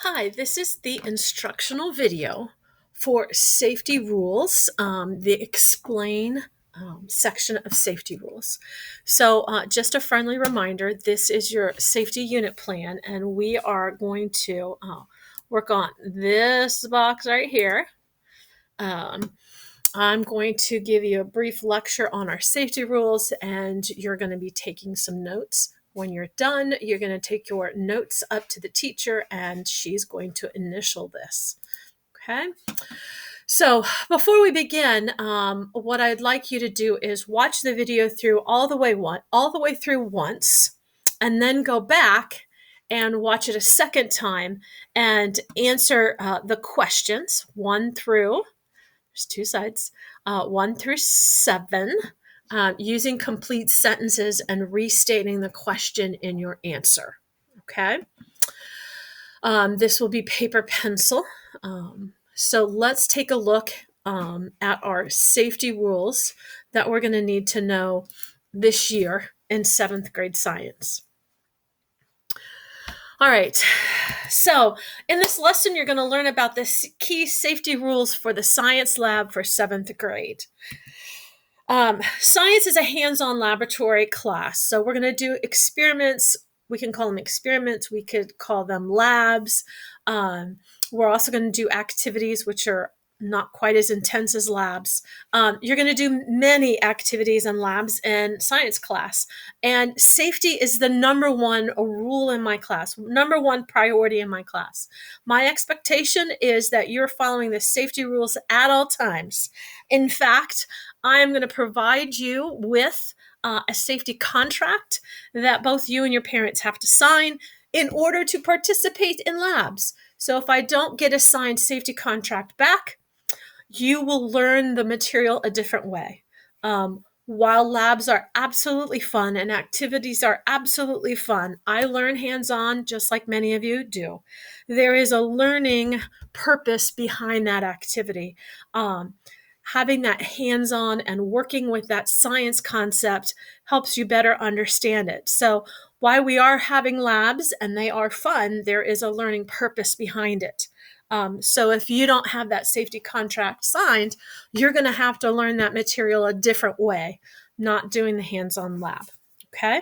Hi, this is the instructional video for safety rules, the explain section of safety rules. So just a friendly reminder, this is your safety unit plan, and we are going to work on this box right here. Um, I'm going to give you a brief lecture on our safety rules, and you're going to be taking some notes. When you're done, you're going to take your notes up to the teacher, and she's going to initial this. Okay? So before we begin, what I'd like you to do is watch the video through all the way through once, and then go back and watch it a second time and answer the questions 1 through, there's 2 sides, 1 through 7, using complete sentences and restating the question in your answer. Okay. This will be paper pencil. So let's take a look at our safety rules that we're going to need to know this year in 7th grade science. All right, so in this lesson, you're going to learn about the key safety rules for the science lab for 7th grade. Science is a hands-on laboratory class, so we're going to do experiments. We can call them experiments. We could call them labs. We're also going to do activities, which are not quite as intense as labs. You're going to do many activities and labs in science class. And safety is the number one rule in my class, number one priority in my class. My expectation is that you're following the safety rules at all times. In fact, I am going to provide you with a safety contract that both you and your parents have to sign in order to participate in labs. So if I don't get a signed safety contract back, you will learn the material a different way. While labs are absolutely fun and activities are absolutely fun, I learn hands-on just like many of you do. There is a learning purpose behind that activity. Having that hands-on and working with that science concept helps you better understand it. So while we are having labs and they are fun, there is a learning purpose behind it. So if you don't have that safety contract signed, you're going to have to learn that material a different way, not doing the hands-on lab. Okay.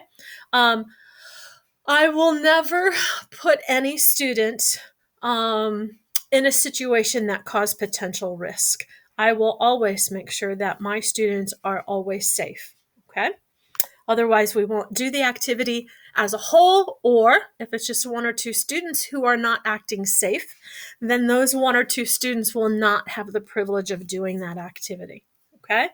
I will never put any student in a situation that cause potential risk. I will always make sure that my students are always safe. Okay. Otherwise, we won't do the activity as a whole, or if it's just 1 or 2 students who are not acting safe, then those 1 or 2 students will not have the privilege of doing that activity. Okay?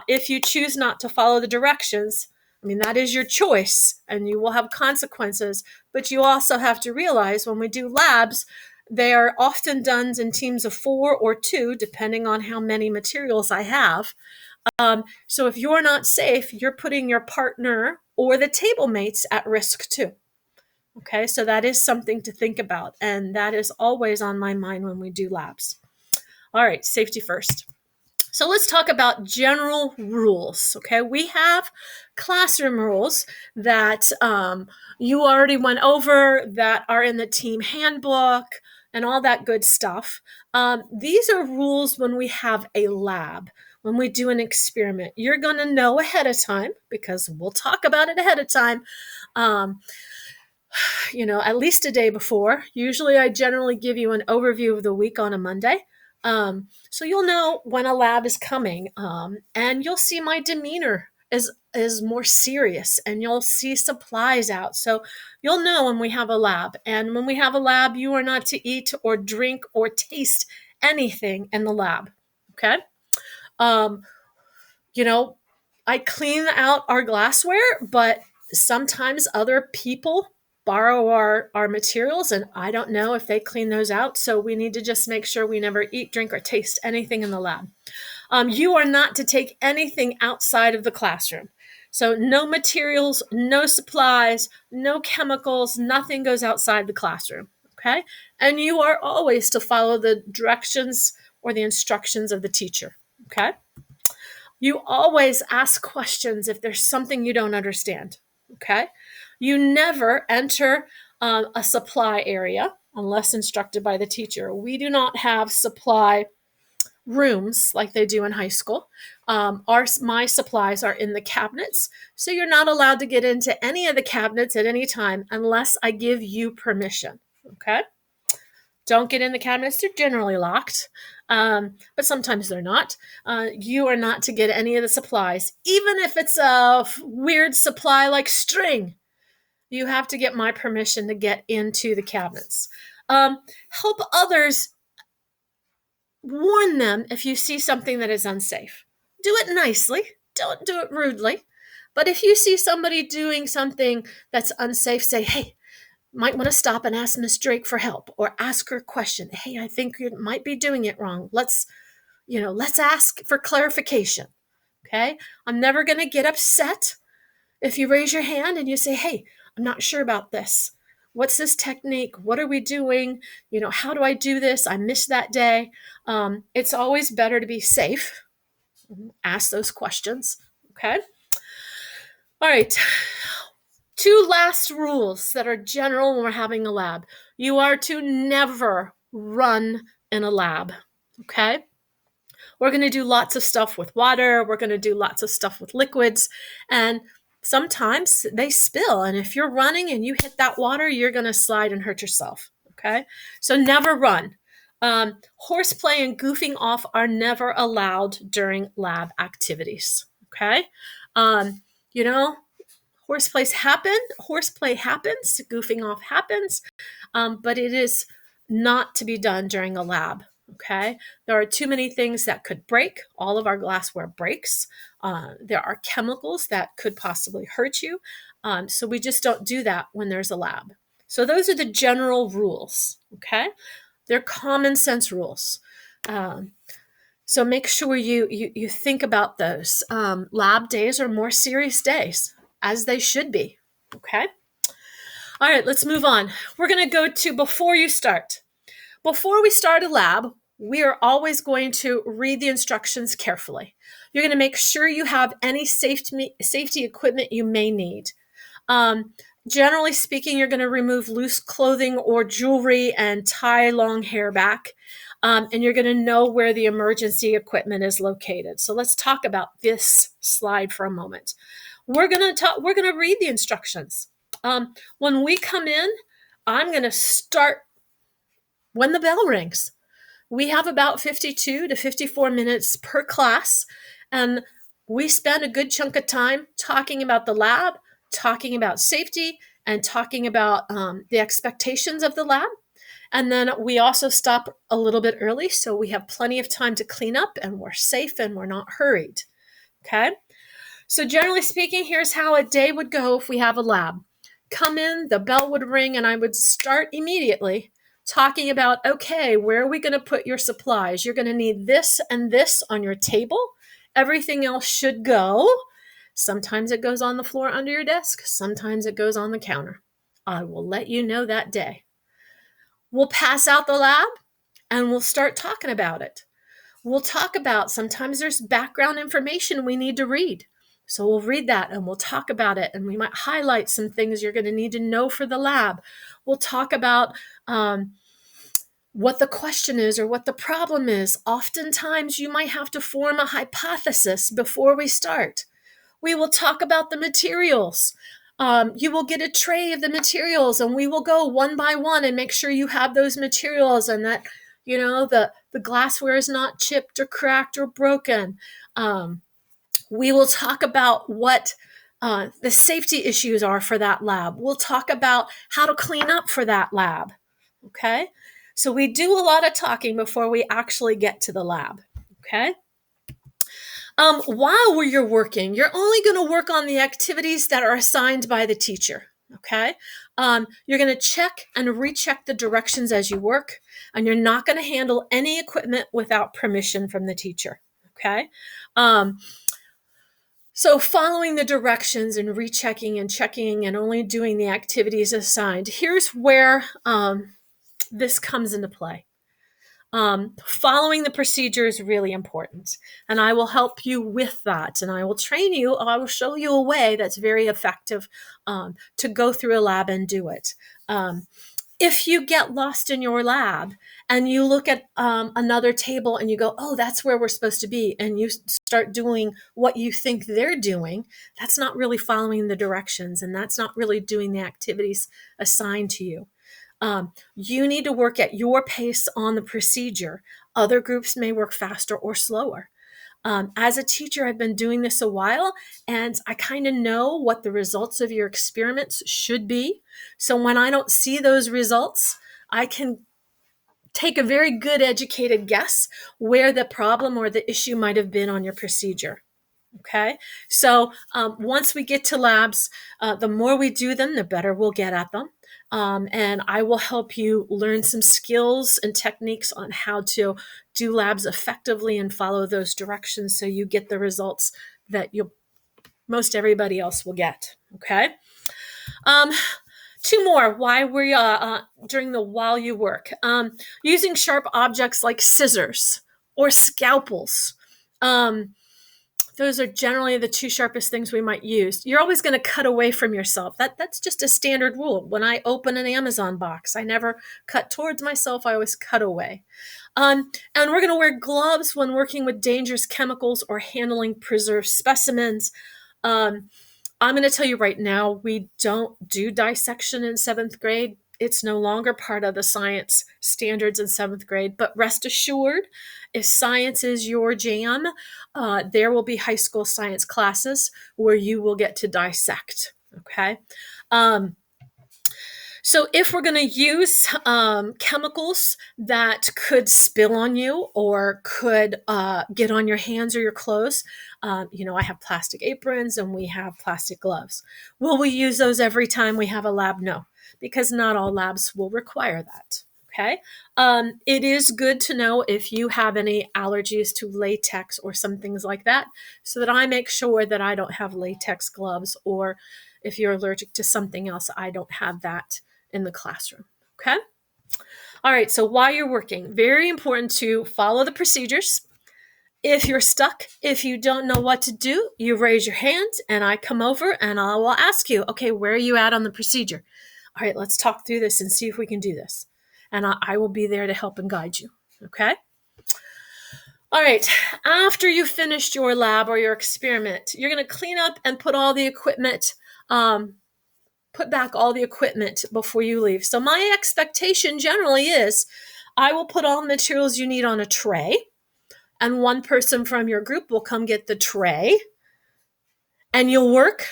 If you choose not to follow the directions, that is your choice, and you will have consequences, but you also have to realize when we do labs, they are often done in teams of 4 or 2, depending on how many materials I have. So if you're not safe, you're putting your partner or the table mates at risk too. Okay, so that is something to think about, and that is always on my mind when we do labs. All right, safety first. So let's talk about general rules. Okay, we have classroom rules that you already went over that are in the team handbook and all that good stuff. These are rules when we have a lab, when we do an experiment. You're going to know ahead of time because we'll talk about it ahead of time. At least a day before. Usually I generally give you an overview of the week on a Monday. So you'll know when a lab is coming, and you'll see my demeanor is more serious, and you'll see supplies out. So you'll know when we have a lab. And when we have a lab, you are not to eat or drink or taste anything in the lab. Okay? I clean out our glassware, but sometimes other people borrow our materials, and I don't know if they clean those out. So we need to just make sure we never eat, drink, or taste anything in the lab. You are not to take anything outside of the classroom. So no materials, no supplies, no chemicals, nothing goes outside the classroom. Okay? And you are always to follow the directions or the instructions of the teacher. Okay? You always ask questions if there's something you don't understand. Okay? You never enter a supply area unless instructed by the teacher. We do not have supply rooms like they do in high school. My supplies are in the cabinets, so you're not allowed to get into any of the cabinets at any time unless I give you permission. Okay? Don't get in the cabinets. They're generally locked, but sometimes they're not. You are not to get any of the supplies, even if it's a weird supply like string. You have to get my permission to get into the cabinets. Help others. Warn them if you see something that is unsafe. Do it nicely. Don't do it rudely. But if you see somebody doing something that's unsafe, say, hey, might want to stop and ask Miss Drake for help, or ask her a question. Hey, I think you might be doing it wrong. Let's ask for clarification. Okay? I'm never going to get upset if you raise your hand and you say, hey, I'm not sure about this. What's this technique? What are we doing? How do I do this? I missed that day. It's always better to be safe. Ask those questions. Okay? All right. 2 last rules that are general when we're having a lab. You are to never run in a lab. Okay? We're going to do lots of stuff with water. We're going to do lots of stuff with liquids. And sometimes they spill. And if you're running and you hit that water, you're going to slide and hurt yourself. Okay? So never run. Horseplay and goofing off are never allowed during lab activities. Okay? Horseplay happens, goofing off happens, but it is not to be done during a lab. Okay, there are too many things that could break. All of our glassware breaks. There are chemicals that could possibly hurt you. So we just don't do that when there's a lab. So those are the general rules. Okay, they're common sense rules. So make sure you think about those. Lab days are more serious days, as they should be. Okay. All right, let's move on. We're going to go to before you start. Before we start a lab, we are always going to read the instructions carefully. You're going to make sure you have any safety equipment you may need. Generally speaking, you're going to remove loose clothing or jewelry and tie long hair back. And you're going to know where the emergency equipment is located. So let's talk about this slide for a moment. We're going to read the instructions. When we come in, I'm going to start when the bell rings. We have about 52 to 54 minutes per class, and we spend a good chunk of time talking about the lab, talking about safety, and talking about the expectations of the lab. And then we also stop a little bit early, so we have plenty of time to clean up, and we're safe and we're not hurried. Okay? So generally speaking, here's how a day would go if we have a lab. Come in, the bell would ring, and I would start immediately talking about, okay, where are we going to put your supplies? You're going to need this and this on your table. Everything else should go. Sometimes it goes on the floor under your desk. Sometimes it goes on the counter. I will let you know that day. We'll pass out the lab and we'll start talking about it. We'll talk about, sometimes there's background information we need to read. So we'll read that and we'll talk about it, and we might highlight some things you're going to need to know for the lab. We'll talk about what the question is or what the problem is. Oftentimes you might have to form a hypothesis before we start. We will talk about the materials. You will get a tray of the materials, and we will go one by one and make sure you have those materials, and that the glassware is not chipped or cracked or broken. We will talk about what the safety issues are for that lab. We'll talk about how to clean up for that lab. Okay? So we do a lot of talking before we actually get to the lab. Okay? While you're working, you're only going to work on the activities that are assigned by the teacher. Okay? You're going to check and recheck the directions as you work, and you're not going to handle any equipment without permission from the teacher. Okay? So following the directions and rechecking and checking and only doing the activities assigned, here's where this comes into play. Following the procedure is really important, and I will help you with that, and I will train you. I will show you a way that's very effective to go through a lab and do it. If you get lost in your lab and you look at another table and you go, oh, that's where we're supposed to be, and you start doing what you think they're doing, that's not really following the directions, and that's not really doing the activities assigned to you. You need to work at your pace on the procedure. Other groups may work faster or slower. As a teacher, I've been doing this a while, and I kind of know what the results of your experiments should be. So when I don't see those results, I can take a very good educated guess where the problem or the issue might have been on your procedure. Okay, so once we get to labs, the more we do them, the better we'll get at them. And I will help you learn some skills and techniques on how to do labs effectively and follow those directions so you get the results that most everybody else will get. Okay. Um, Two more why we during the while you work. Using sharp objects like scissors or scalpels. Those are generally the two sharpest things we might use. You're always going to cut away from yourself. That's just a standard rule. When I open an Amazon box, I never cut towards myself. I always cut away. And we're going to wear gloves when working with dangerous chemicals or handling preserved specimens. I'm going to tell you right now, we don't do dissection in seventh grade. It's no longer part of the science standards in seventh grade, but rest assured, if science is your jam, there will be high school science classes where you will get to dissect. Okay. So if we're going to use chemicals that could spill on you or could get on your hands or your clothes, I have plastic aprons and we have plastic gloves. Will we use those every time we have a lab? No, because not all labs will require that. Okay. It is good to know if you have any allergies to latex or some things like that, so that I make sure that I don't have latex gloves, or if you're allergic to something else, I don't have that in the classroom. Okay. All right. So while you're working, very important to follow the procedures. If you're stuck, if you don't know what to do, you raise your hand and I come over and I will ask you, okay, where are you at on the procedure? All right, let's talk through this and see if we can do this. And I will be there to help and guide you. Okay. All right. After you finished your lab or your experiment, you're going to clean up and put all the equipment put back all the equipment before you leave. So my expectation generally is I will put all the materials you need on a tray, and one person from your group will come get the tray, and you'll work.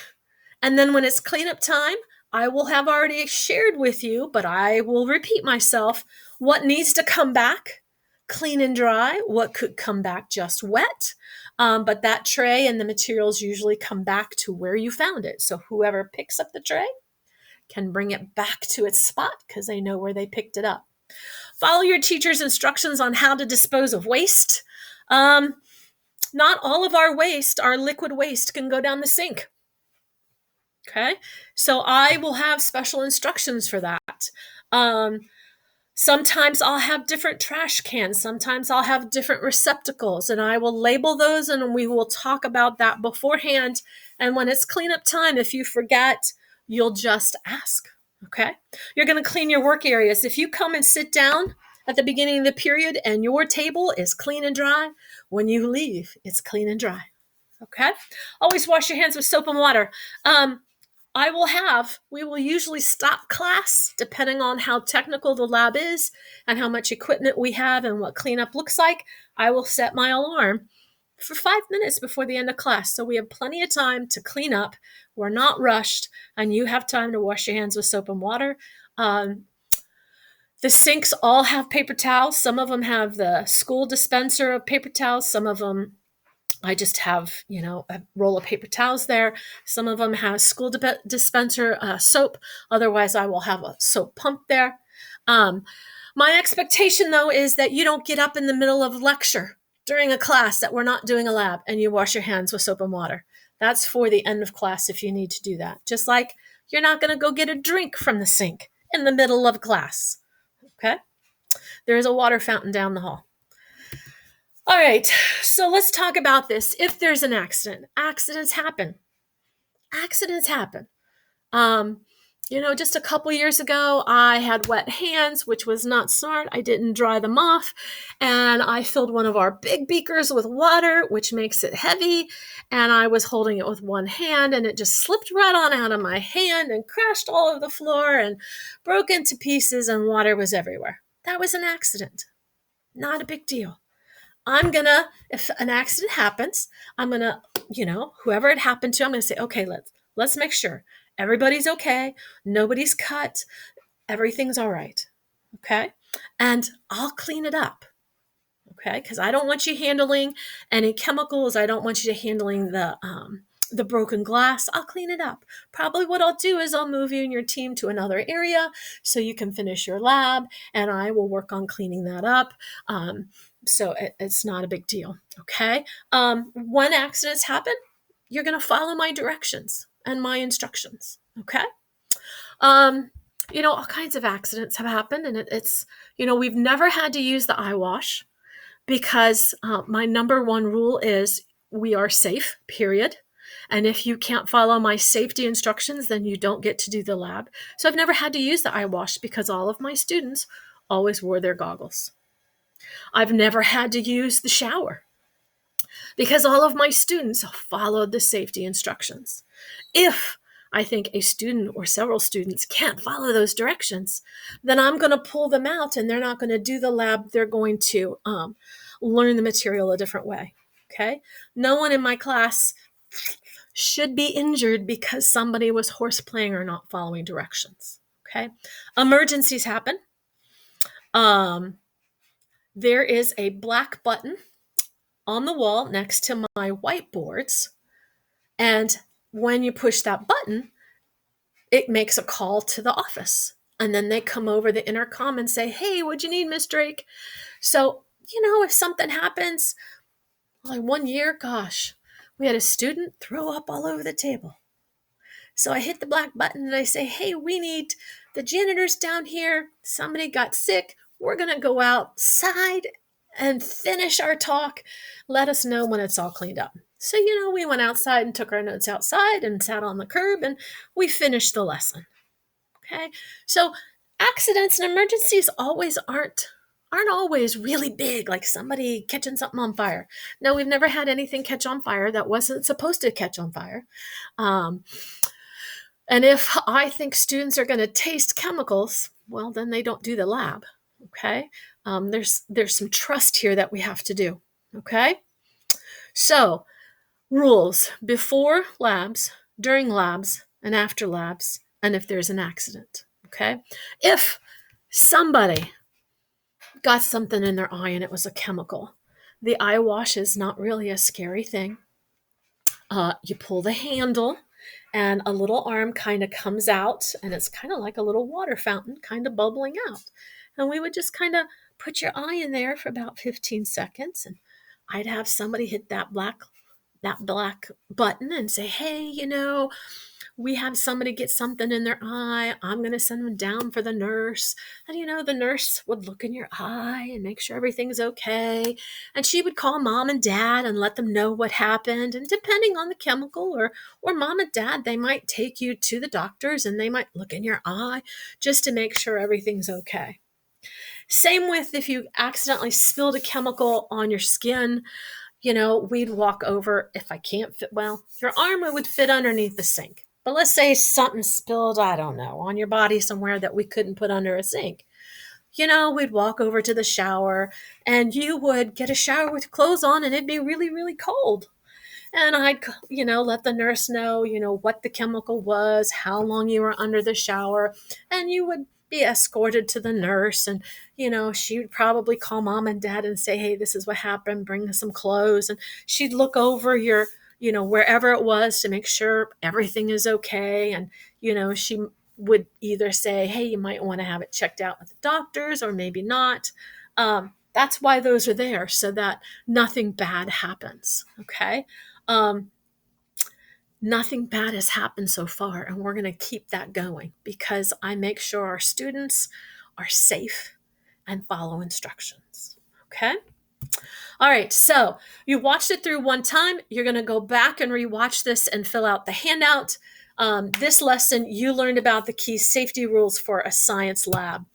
And then when it's cleanup time, I will have already shared with you, but I will repeat myself, what needs to come back clean and dry, what could come back just wet. But that tray and the materials usually come back to where you found it. So whoever picks up the tray can bring it back to its spot because they know where they picked it up. Follow your teacher's instructions on how to dispose of waste. Not all of our waste, our liquid waste, can go down the sink. Okay, so I will have special instructions for that. Sometimes I'll have different trash cans. Sometimes I'll have different receptacles, and I will label those, and we will talk about that beforehand. And when it's cleanup time, if you forget, you'll just ask. Okay. You're going to clean your work areas. If you come and sit down at the beginning of the period and your table is clean and dry, when you leave, it's clean and dry. Okay. Always wash your hands with soap and water. We will usually stop class depending on how technical the lab is and how much equipment we have and what cleanup looks like. I will set my alarm for 5 minutes before the end of class. So we have plenty of time to clean up. We're not rushed, and you have time to wash your hands with soap and water. The sinks all have paper towels. Some of them have the school dispenser of paper towels. Some of them I just have, a roll of paper towels there. Some of them have school dispenser soap. Otherwise, I will have a soap pump there. My expectation, though, is that you don't get up in the middle of a lecture during a class that we're not doing a lab and you wash your hands with soap and water. That's for the end of class if you need to do that. Just like you're not going to go get a drink from the sink in the middle of class. Okay? There is a water fountain down the hall. All right, so let's talk about this. If there's an accident, accidents happen. Accidents happen. Just a couple years ago, I had wet hands, which was not smart. I didn't dry them off. And I filled one of our big beakers with water, which makes it heavy. And I was holding it with one hand, and it just slipped right on out of my hand and crashed all over the floor and broke into pieces, and water was everywhere. That was an accident. Not a big deal. If an accident happens, I'm gonna, whoever it happened to, I'm gonna say, okay, let's make sure everybody's okay, nobody's cut, everything's all right. Okay. And I'll clean it up. Okay. Because I don't want you handling any chemicals. I don't want you handling the broken glass. I'll clean it up. Probably what I'll do is I'll move you and your team to another area so you can finish your lab, and I will work on cleaning that up. So it's not a big deal. Okay. When accidents happen, you're going to follow my directions and my instructions. Okay. All kinds of accidents have happened, and we've never had to use the eye wash because my number one rule is we are safe, period. And if you can't follow my safety instructions, then you don't get to do the lab. So I've never had to use the eye wash because all of my students always wore their goggles. I've never had to use the shower because all of my students followed the safety instructions. If I think a student or several students can't follow those directions, then I'm going to pull them out and they're not going to do the lab. They're going to learn the material a different way. Okay. No one in my class should be injured because somebody was horseplaying or not following directions. Okay. Emergencies happen. There is a black button on the wall next to my whiteboards. And when you push that button, it makes a call to the office. And then they come over the intercom and say, hey, what'd you need, Miss Drake? So, if something happens, like one year, gosh, we had a student throw up all over the table. So I hit the black button and I say, hey, we need the janitors down here. Somebody got sick. We're going to go outside and finish our talk. Let us know when it's all cleaned up. So, we went outside and took our notes outside and sat on the curb and we finished the lesson. Okay. So accidents and emergencies aren't always really big, like somebody catching something on fire. No, we've never had anything catch on fire that wasn't supposed to catch on fire. And if I think students are going to taste chemicals, well, then they don't do the lab. Okay. There's some trust here that we have to do. Okay. So rules before labs, during labs, and after labs, and if there's an accident. Okay. If somebody got something in their eye and it was a chemical, the eye wash is not really a scary thing. You pull the handle and a little arm kind of comes out, and it's kind of like a little water fountain kind of bubbling out. And we would just kind of put your eye in there for about 15 seconds, and I'd have somebody hit that black button and say, hey, we have somebody get something in their eye. I'm going to send them down for the nurse. And, the nurse would look in your eye and make sure everything's okay. And she would call mom and dad and let them know what happened. And depending on the chemical or mom and dad, they might take you to the doctors and they might look in your eye just to make sure everything's okay. Same with if you accidentally spilled a chemical on your skin. We'd walk over. If I can't fit, well, your arm would fit underneath the sink. But let's say something spilled, I don't know, on your body somewhere that we couldn't put under a sink. We'd walk over to the shower and you would get a shower with clothes on and it'd be really, really cold. And I'd, let the nurse know, what the chemical was, how long you were under the shower, and you would be escorted to the nurse. And, she would probably call mom and dad and say, hey, this is what happened, bring some clothes. And she'd look over your, wherever it was to make sure everything is okay. And, she would either say, hey, you might want to have it checked out with the doctors or maybe not. That's why those are there, so that nothing bad happens. Okay. Nothing bad has happened so far, and we're going to keep that going because I make sure our students are safe and follow instructions. Okay. All right. So you watched it through one time. You're going to go back and rewatch this and fill out the handout. This lesson, you learned about the key safety rules for a science lab.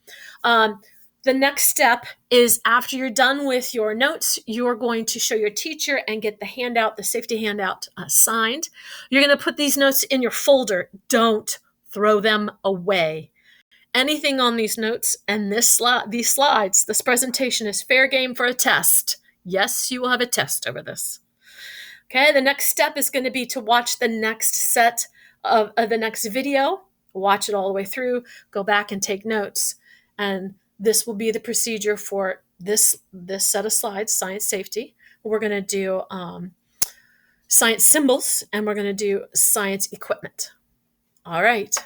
Um, the next step is after you're done with your notes, you're going to show your teacher and get the handout, the safety handout signed. You're going to put these notes in your folder. Don't throw them away. Anything on these notes and these slides, this presentation is fair game for a test. Yes, you will have a test over this. Okay, the next step is going to be to watch the next set of the next video, watch it all the way through, go back and take notes. And this will be the procedure for this set of slides, science safety. We're going to do science symbols, and we're going to do science equipment. All right.